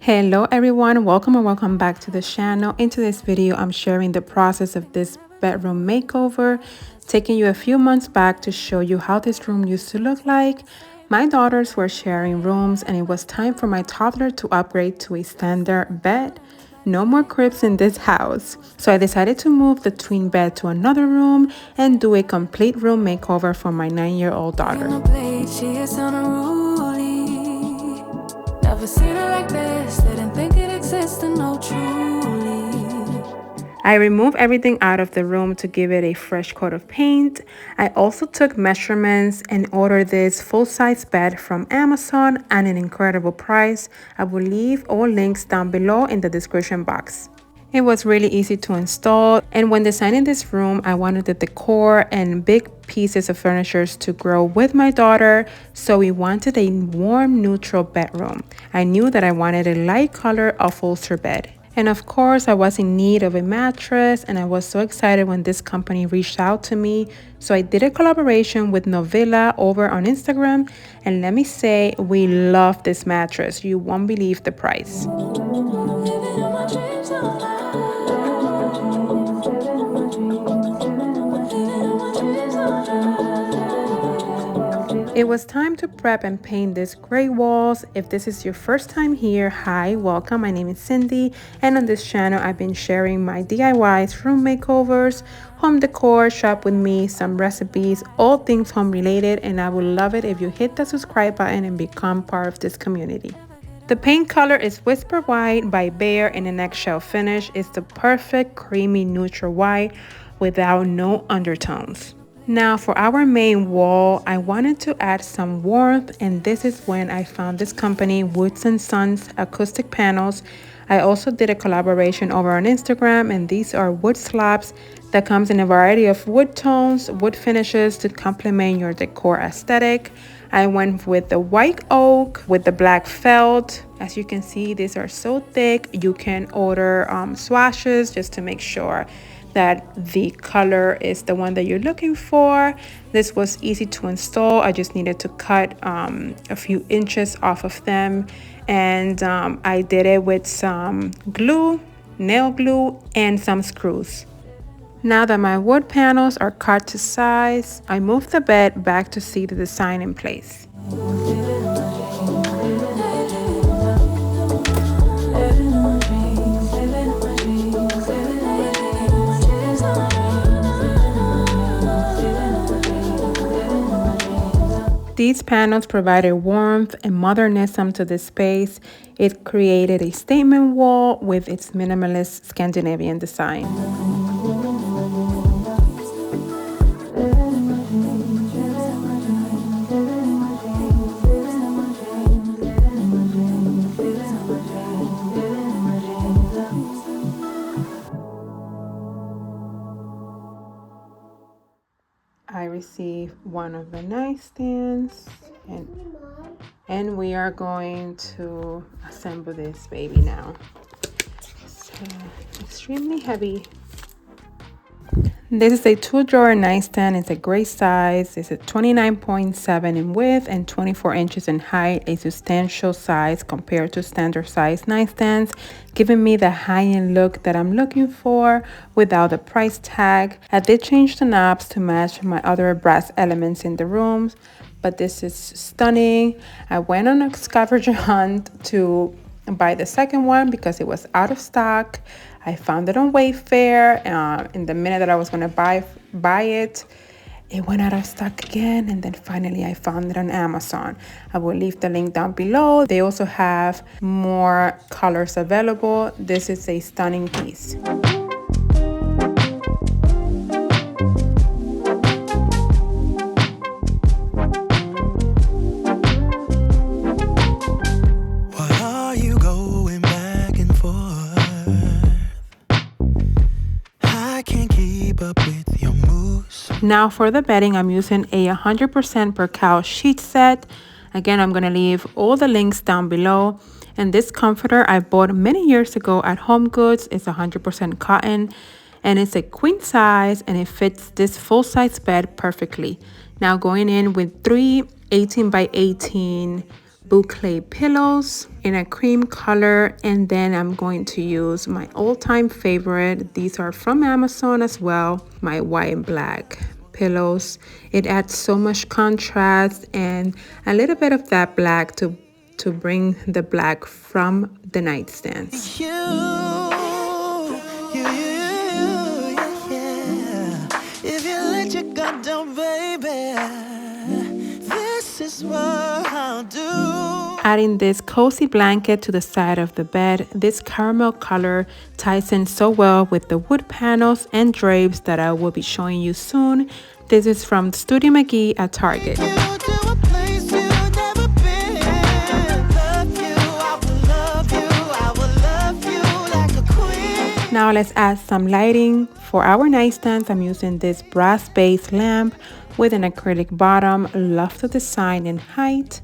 Hello everyone, welcome and welcome back to the channel. In today's video, I'm sharing the process of this bedroom makeover, taking you a few months back to show you how this room used to look like. My daughters were sharing rooms and it was time for my toddler to upgrade to a standard bed. No more cribs in this house. So I decided to move the twin bed to another room and do a complete room makeover for my 9-year-old daughter. Never seen her like this, didn't think it existed, no truly. I removed everything out of the room to give it a fresh coat of paint. I also took measurements and ordered this full-size bed from Amazon at an incredible price. I will leave all links down below in the description box. It was really easy to install, and when designing this room, I wanted the decor and big pieces of furniture to grow with my daughter, so we wanted a warm, neutral bedroom. I knew that I wanted a light color upholster bed. And of course, I was in need of a mattress, and I was so excited when this company reached out to me. So I did a collaboration with Novilla over on Instagram, and let me say, we love this mattress. You won't believe the price. It was time to prep and paint these gray walls. If this is your first time here, hi, welcome. My name is Cindy, and on this channel I've been sharing my DIYs, room makeovers, home decor, shop with me, some recipes, all things home related, and I would love it if you hit the subscribe button and become part of this community. The paint color is Whisper White by Bear in an eggshell finish. It's the perfect creamy neutral white without no undertones. Now for our main wall, I wanted to add some warmth, and this is when I found this company, Woods & Sons acoustic panels. I also did a collaboration over on Instagram, and these are wood slabs that comes in a variety of wood tones, wood finishes to complement your decor aesthetic. I went with the white oak with the black felt. As you can see, these are so thick. You can order swatches just to make sure that the color is the one that you're looking for. This was easy to install. I just needed to cut a few inches off of them, and I did it with some glue, nail glue, and some screws. Now that my wood panels are cut to size, I moved the bed back to see the design in place. These panels provided warmth and modernism to the space. It created a statement wall with its minimalist Scandinavian design. I received one of the nightstands, and we are going to assemble this baby now. It's extremely heavy. This is a 2-drawer nightstand. It's a great size. It's a 29.7 in width and 24 inches in height, a substantial size compared to standard size nightstands, giving me the high-end look that I'm looking for without the price tag. I did change the knobs to match my other brass elements in the rooms, but this is stunning. I went on a scavenger hunt to buy the second one because it was out of stock. I found it on Wayfair. In the minute that I was going to buy it, it went out of stock again, and then finally I found it on Amazon. I will leave the link down below. They also have more colors available. This is a stunning piece. Now for the bedding, I'm using a 100% Percale sheet set. Again, I'm going to leave all the links down below. And this comforter I bought many years ago at Home Goods. It's 100% cotton, and it's a queen size, and it fits this full-size bed perfectly. Now going in with 3 by 18 boucle pillows in a cream color, and then I'm going to use my all-time favorite. These are from Amazon as well, my white and black pillows. It adds so much contrast and a little bit of that black to bring the black from the nightstand. If you let your guard down, baby, this is what I'll do. Adding this cozy blanket to the side of the bed, this caramel color ties in so well with the wood panels and drapes that I will be showing you soon. This is from Studio McGee at Target. Now let's add some lighting. For our nightstands, I'm using this brass base lamp with an acrylic bottom. Love the design and height.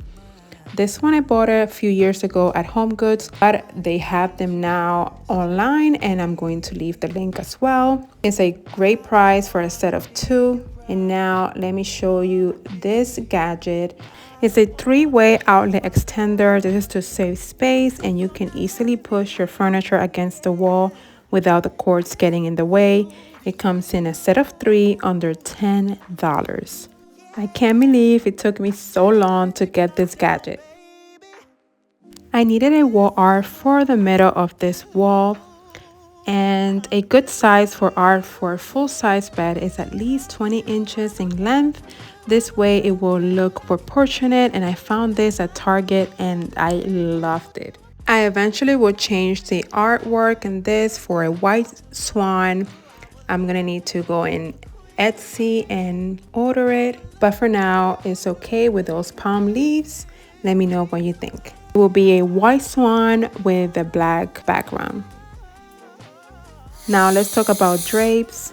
This one I bought a few years ago at HomeGoods, but they have them now online, and I'm going to leave the link as well. It's a great price for a set of 2. And now let me show you this gadget. It's a 3-way outlet extender. This is to save space, and you can easily push your furniture against the wall without the cords getting in the way. It comes in a set of 3 under $10. I can't believe it took me so long to get this gadget. I needed a wall art for the middle of this wall, and a good size for art for a full-size bed is at least 20 inches in length. This way it will look proportionate, and I found this at Target and I loved it. I eventually will change the artwork in this for a white swan. I'm gonna need to go in Etsy and order it, but for now it's okay with those palm leaves. Let me know what you think. It will be a white swan with a black background. Now let's talk about drapes.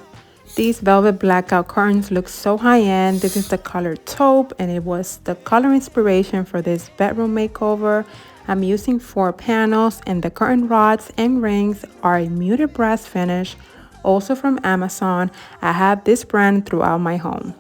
These velvet blackout curtains look so high-end. This is the color taupe, and it was the color inspiration for this bedroom makeover. I'm using 4 panels, and the curtain rods and rings are a muted brass finish, also from Amazon. I have this brand throughout my home.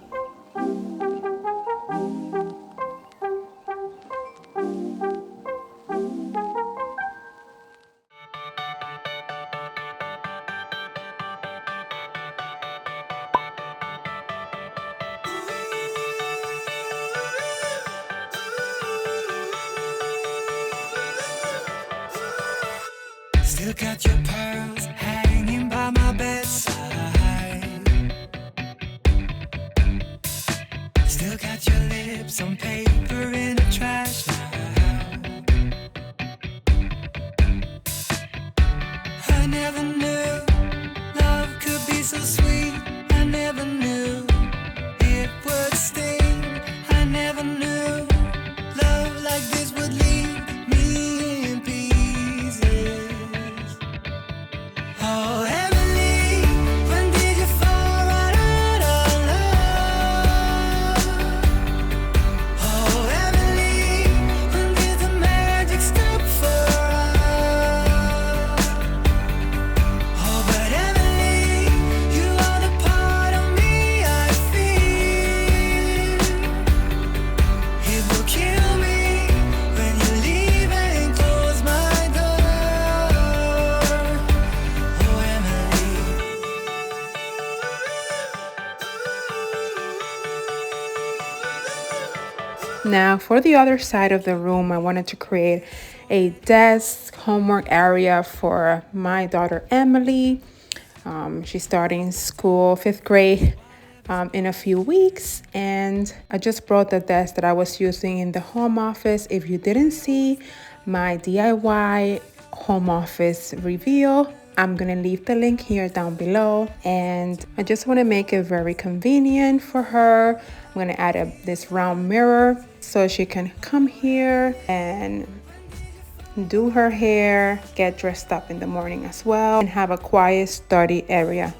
Still got your pearls hanging by my bedside. Still got your lips on paper in a trash now. I never knew love could be so sweet. I never knew it would sting. I never knew love like this would leave me in pieces. Oh, Emily, when did you fall right out of love? Oh, Emily, when did the magic stop for us? Oh, but Emily, you are the part of me I feel. It will kill me when you leave and close my door. Oh, Emily. Now for the other side of the room, I wanted to create a desk homework area for my daughter Emily. She's starting school, 5th grade, in a few weeks, and I just brought the desk that I was using in the home office. If you didn't see my DIY home office reveal, I'm gonna leave the link here down below, and I just want to make it very convenient for her. I'm gonna add this round mirror so she can come here and do her hair, get dressed up in the morning as well, and have a quiet study area.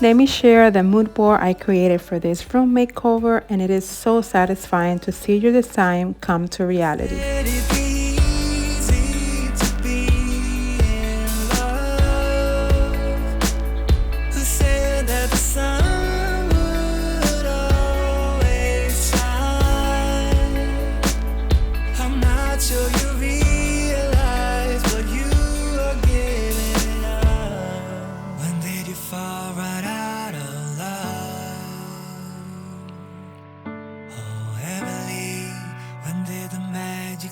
Let me share the mood board I created for this room makeover, and it is so satisfying to see your design come to reality.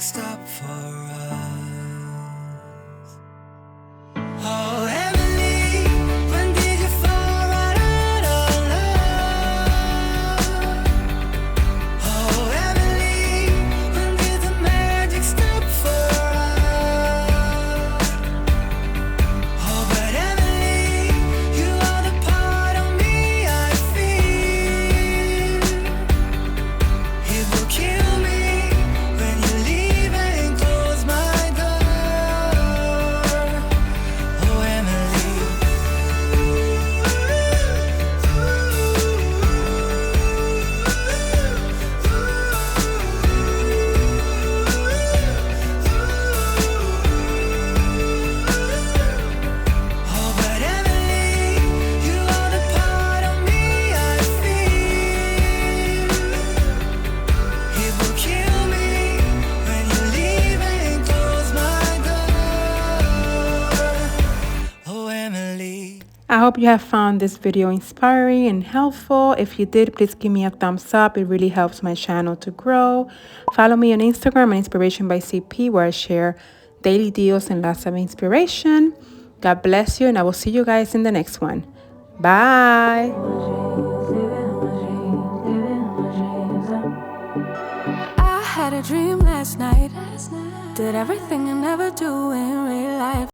Stop for us. Oh, Emily, when did you fall right out of love? Oh, Emily, when did the magic stop for us? Oh, but Emily, you are the part of me I feel. It will kill me when you leave. I hope you have found this video inspiring and helpful. If you did, please give me a thumbs up. It really helps my channel to grow. Follow me on Instagram at Inspiration by CP, where I share daily deals and lots of inspiration. God bless you, and I will see you guys in the next one. Bye. I had a dream last night. Did everything I never do in real life.